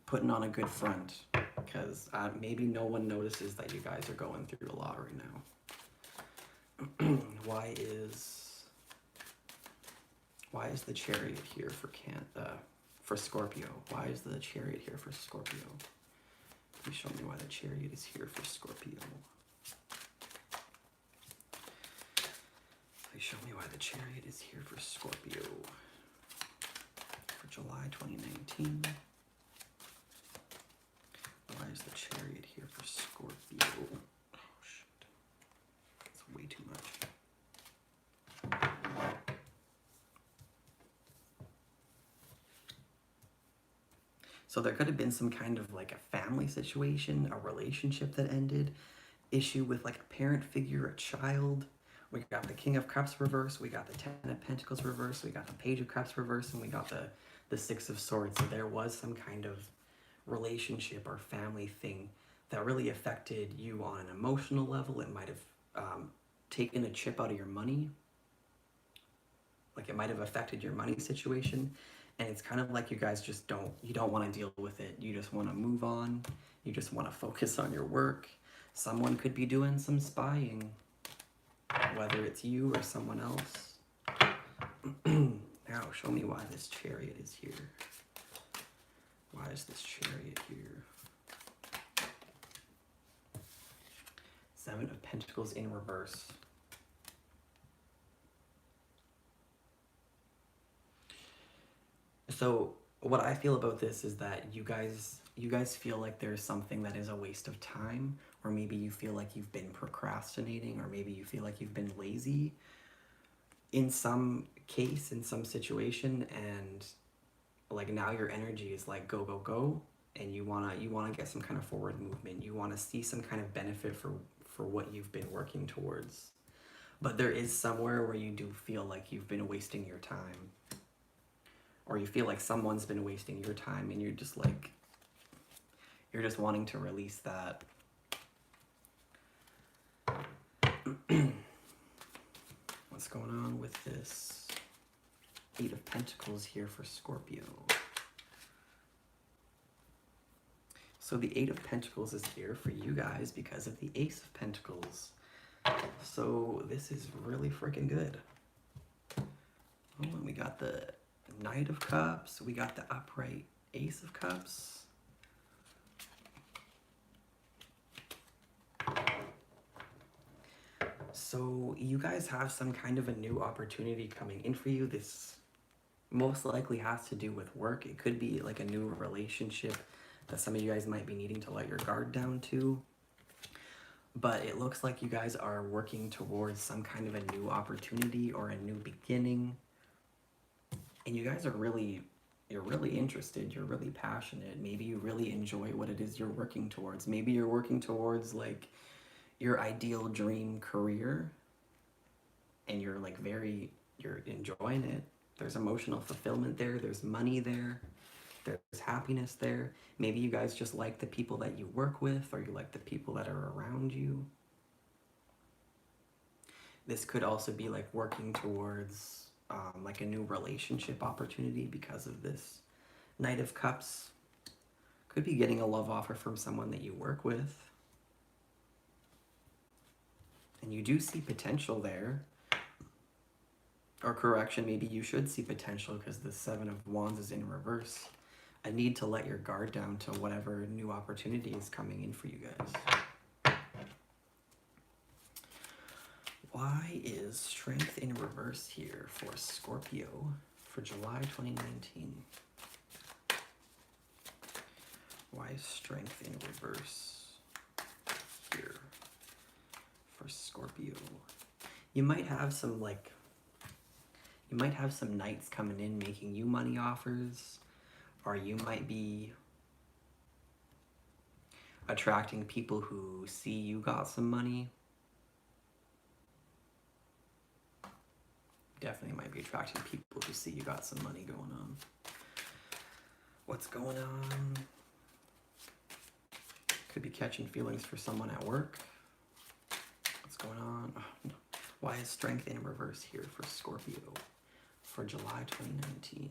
putting on a good front, because maybe no one notices that you guys are going through a lot right now. Why is the Chariot here for Scorpio? Why is the Chariot here for Scorpio? Please show me why the Chariot is here for Scorpio. Please show me why the Chariot is here for Scorpio for July 2019. Why is the Chariot here for Scorpio? Oh, shit. That's way too much. So there could have been some kind of like a family situation, a relationship that ended, issue with like a parent figure, a child. We got the King of Cups reverse, we got the Ten of Pentacles reverse, we got the Page of Cups reverse, and we got the Six of Swords. So there was some kind of relationship or family thing that really affected you on an emotional level. It might have taken a chip out of your money. Like, it might have affected your money situation. And it's kind of like you guys just don't want to deal with it. You just want to move on. You just want to focus on your work. Someone could be doing some spying. whether it's you or someone else. Now, show me why this Chariot is here. Why is this Chariot here? Seven of Pentacles in reverse. So what I feel about this is that you guys feel like there's something that is a waste of time, or maybe you feel like you've been procrastinating, or maybe you feel like you've been lazy in some case, in some situation, and like now your energy is like go, go, go, and you wanna get some kind of forward movement. You wanna see some kind of benefit for what you've been working towards. But there is somewhere where you do feel like you've been wasting your time. Or you feel like someone's been wasting your time, and you're just like, you're just wanting to release that. What's going on with this Eight of Pentacles here for Scorpio? So the Eight of Pentacles is here for you guys because of the Ace of Pentacles. So this is really freaking good. Oh, and we got the Knight of Cups. We got the upright Ace of Cups. So you guys have some kind of a new opportunity coming in for you. This most likely has to do with work. It could be like a new relationship that some of you guys might be needing to let your guard down to. But it looks like you guys are working towards some kind of a new opportunity or a new beginning. And you guys are you're really interested, you're really passionate. Maybe you really enjoy what it is you're working towards. Maybe you're working towards like your ideal dream career, and you're like you're enjoying it. There's emotional fulfillment there, there's money there, there's happiness there. Maybe you guys just like the people that you work with, or you like the people that are around you. This could also be like working towards like a new relationship opportunity because of this Knight of Cups. Could be getting a love offer from someone that you work with. And you do see potential there. Or correction, maybe you should see potential because the Seven of Wands is in reverse. A need to let your guard down to whatever new opportunity is coming in for you guys. Why is Strength in reverse here for Scorpio for July 2019? Why is Strength in reverse here for Scorpio? You might have some knights coming in making you money offers, or you might be attracting people who see you got some money. Definitely might be attracting people who see you got some money going on. What's going on? Could be catching feelings for someone at work. What's going on? Oh, no. Why is Strength in reverse here for Scorpio for July 2019?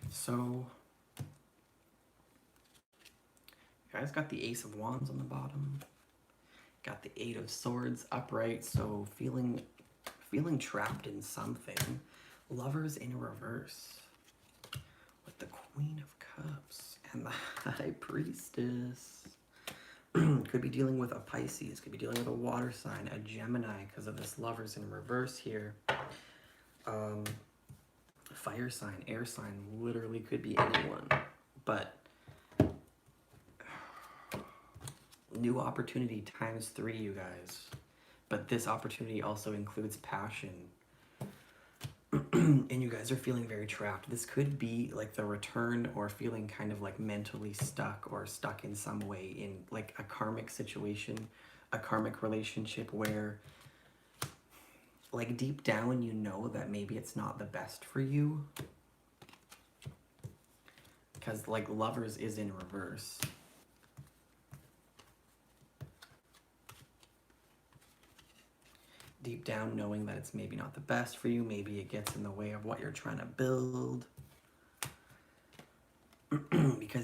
So, you guys got the Ace of Wands on the bottom. Got the Eight of Swords upright, so feeling trapped in something. Lovers in reverse with the Queen of Cups and the High Priestess. Could be dealing with a Pisces, could be dealing with a water sign, a Gemini because of this Lovers in reverse here. Fire sign, air sign, literally could be anyone. But new opportunity times 3, you guys. But this opportunity also includes passion. And you guys are feeling very trapped. This could be like the return, or feeling kind of like mentally stuck, or stuck in some way in like a karmic situation, a karmic relationship where like deep down you know that maybe it's not the best for you. Because like Lovers is in reverse. Deep down knowing that it's maybe not the best for you, maybe it gets in the way of what you're trying to build.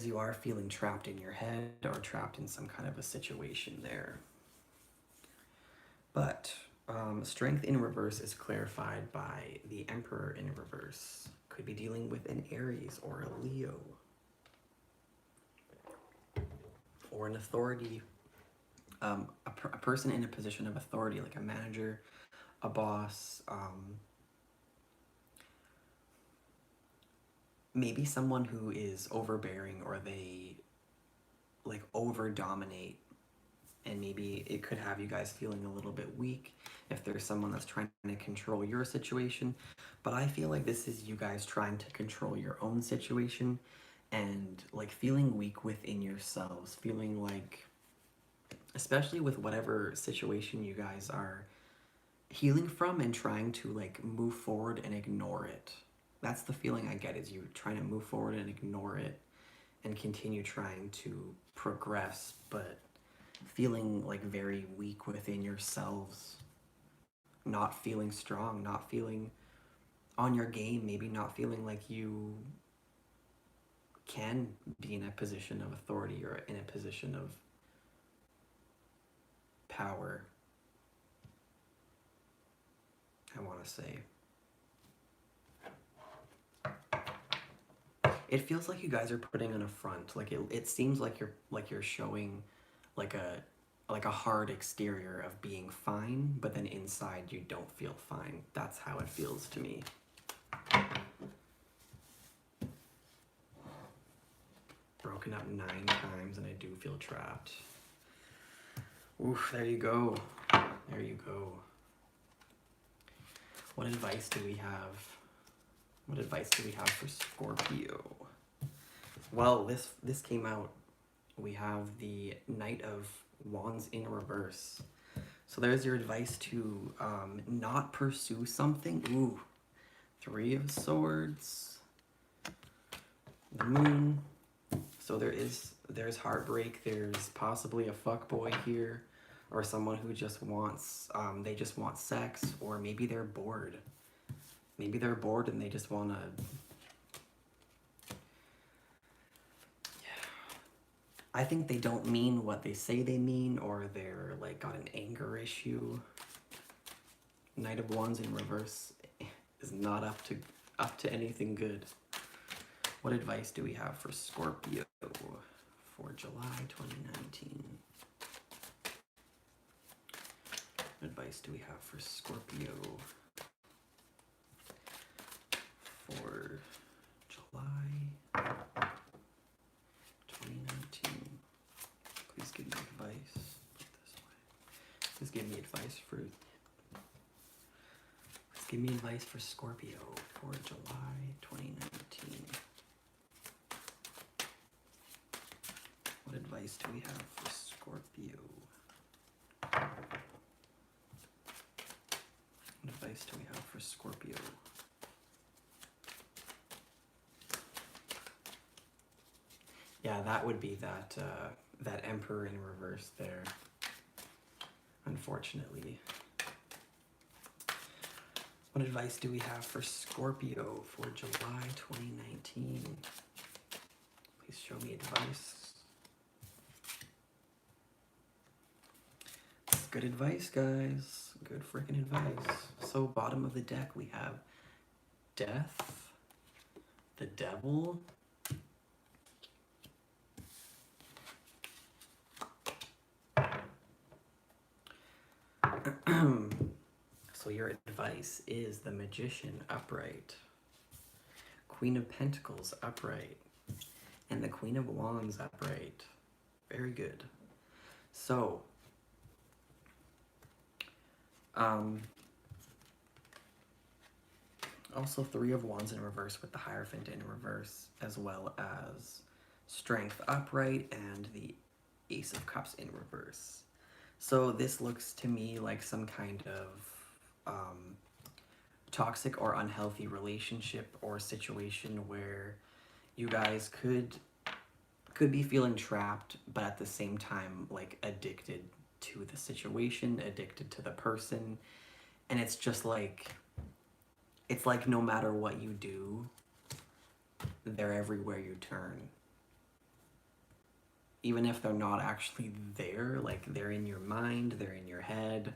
because you are feeling trapped in your head or trapped in some kind of a situation there. But strength in reverse is clarified by the Emperor in reverse. Could be dealing with an Aries or a Leo. Or an authority, a person in a position of authority, like a manager, a boss, maybe someone who is overbearing, or they like over dominate, and maybe it could have you guys feeling a little bit weak if there's someone that's trying to control your situation. But I feel like this is you guys trying to control your own situation and like feeling weak within yourselves, feeling like, especially with whatever situation you guys are healing from, and trying to like move forward and ignore it. That's the feeling I get, is you trying to move forward and ignore it and continue trying to progress, but feeling like very weak within yourselves, not feeling strong, not feeling on your game, maybe not feeling like you can be in a position of authority or in a position of power, I want to say. It feels like you guys are putting on a front. Like it seems like you're showing like a hard exterior of being fine, but then inside you don't feel fine. That's how it feels to me. Broken up 9 times and I do feel trapped. Oof, there you go. There you go. What advice do we have? What advice do we have for Scorpio? Well, this came out. We have the Knight of Wands in reverse. So there's your advice to not pursue something. Ooh, 3 of Swords. The Moon. So there's heartbreak. There's possibly a fuckboy here, or someone who just wants, they just want sex, or maybe they're bored. Maybe they're bored and they just want to... I think they don't mean what they say they mean, or they're like got an anger issue. Knight of Wands in reverse is not up to anything good. What advice do we have for Scorpio for July 2019? What advice do we have for Scorpio for July 2019? Please give me advice. Put this way. Please give me advice for... Please give me advice for Scorpio for July 2019. What advice do we have for Scorpio? What advice do we have for Scorpio? Yeah, that would be that that Emperor in reverse there, unfortunately. What advice do we have for Scorpio for July 2019? Please show me advice. Good advice, guys. Good freaking advice. So bottom of the deck we have Death, the Devil, so your advice is the Magician upright, Queen of Pentacles upright, and the Queen of Wands upright. Very good. So also 3 of Wands in reverse with the Hierophant in reverse, as well as Strength upright and the Ace of Cups in reverse. So this looks to me like some kind of toxic or unhealthy relationship or situation where you guys could be feeling trapped, but at the same time like addicted to the situation, addicted to the person. And it's just like, it's like no matter what you do, they're everywhere you turn. even if they're not actually there, like they're in your mind, they're in your head.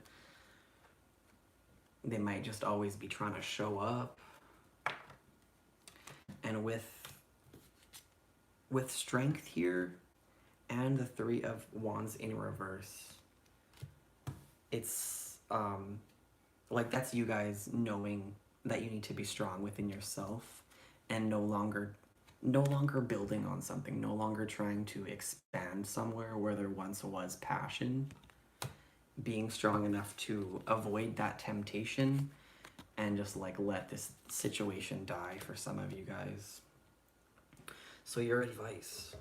They might just always be trying to show up. And with Strength here and the Three of Wands in reverse, it's like that's you guys knowing that you need to be strong within yourself and no longer building on something, no longer trying to expand somewhere where there once was passion, being strong enough to avoid that temptation and just like let this situation die for some of you guys. So your advice.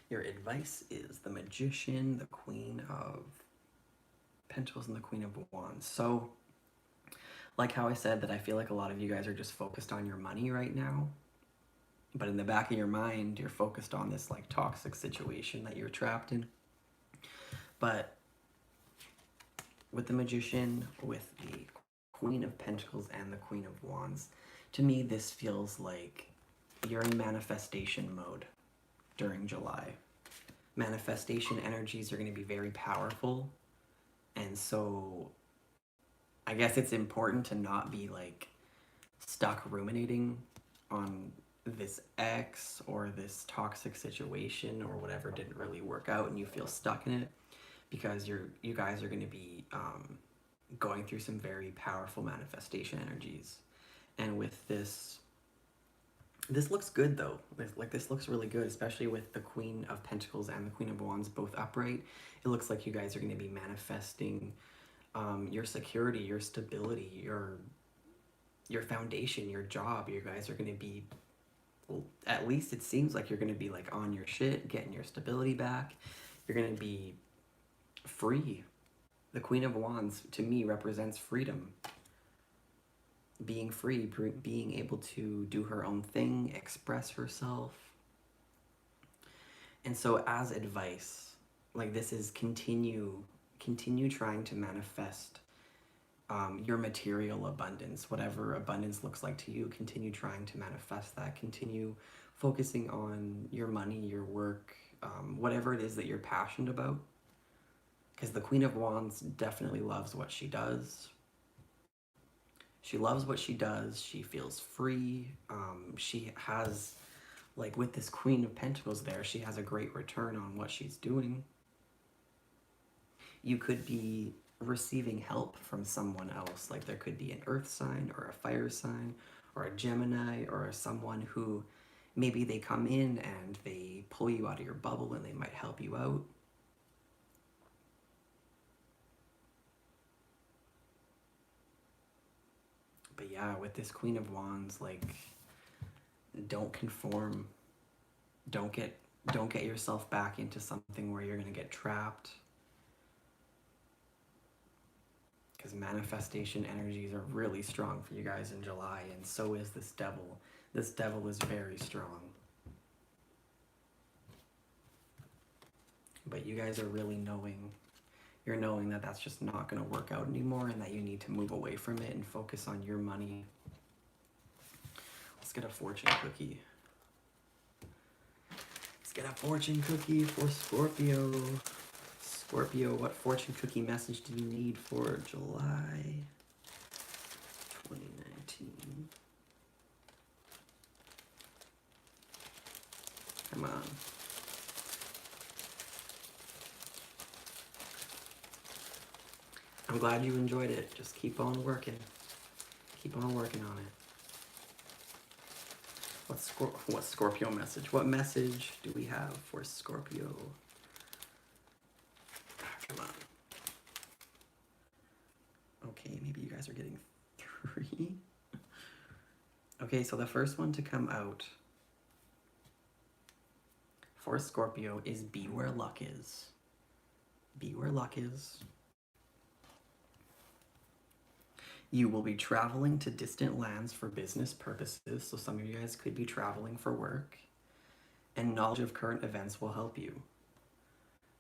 Your advice is the Magician, the Queen of Pentacles, and the Queen of Wands. So, like how I said that I feel like a lot of you guys are just focused on your money right now. But in the back of your mind, you're focused on this like toxic situation that you're trapped in. But with the Magician, with the Queen of Pentacles and the Queen of Wands, to me this feels like you're in manifestation mode during July. Manifestation energies are going to be very powerful. And so I guess it's important to not be like stuck ruminating on this ex or this toxic situation or whatever didn't really work out and you feel stuck in it, because you guys are going to be going through some very powerful manifestation energies. And with this looks good though. Like this looks really good, especially with the Queen of Pentacles and the Queen of Wands both upright. It looks like you guys are going to be manifesting your security, your stability, your foundation, your job. You guys are going to be, well, at least it seems like you're going to be like on your shit, getting your stability back. You're going to be free. The Queen of Wands to me represents freedom. Being free, being able to do her own thing, express herself. And so as advice, like this is continue trying to manifest your material abundance. Whatever abundance looks like to you, continue trying to manifest that. Continue focusing on your money, your work, whatever it is that you're passionate about. Because the Queen of Wands definitely loves what she does. She loves what she does. She feels free. She has, like with this Queen of Pentacles there, she has a great return on what she's doing. You could be receiving help from someone else. Like there could be an earth sign or a fire sign or a Gemini or someone who maybe they come in and they pull you out of your bubble and they might help you out. But yeah, with this Queen of Wands, like, don't conform. Don't get yourself back into something where you're gonna get trapped. Because manifestation energies are really strong for you guys in July, and so is this devil. This devil is very strong. But you guys are really knowing, you're knowing that that's just not going to work out anymore and that you need to move away from it and focus on your money. Let's get a fortune cookie. Let's get a fortune cookie for Scorpio. Scorpio, what fortune cookie message do you need for July 2019? Come on. I'm glad you enjoyed it. Just keep on working. Keep on working on it. What Scorpio message? What message do we have for Scorpio? Come on. Okay, maybe you guys are getting 3. Okay, so the first one to come out for Scorpio is Be Where Luck Is. Be where luck is. You will be traveling to distant lands for business purposes, so some of you guys could be traveling for work, and knowledge of current events will help you.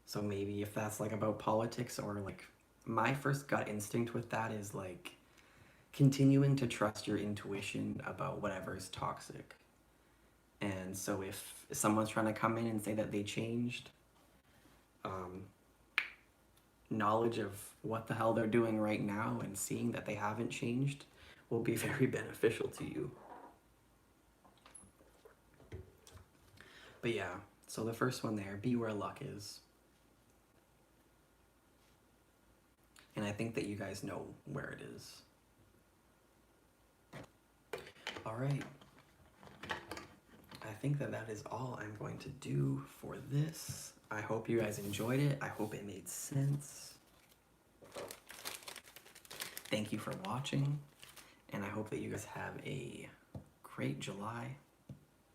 So maybe if that's like about politics, or like my first gut instinct with that is like continuing to trust your intuition about whatever is toxic. And so if someone's trying to come in and say that they changed, knowledge of what the hell they're doing right now and seeing that they haven't changed will be very beneficial to you. But yeah, so the first one there, be where luck is. And I think that you guys know where it is. All right. I think that that is all I'm going to do for this. I hope you guys enjoyed it. I hope it made sense. Thank you for watching, and I hope that you guys have a great July.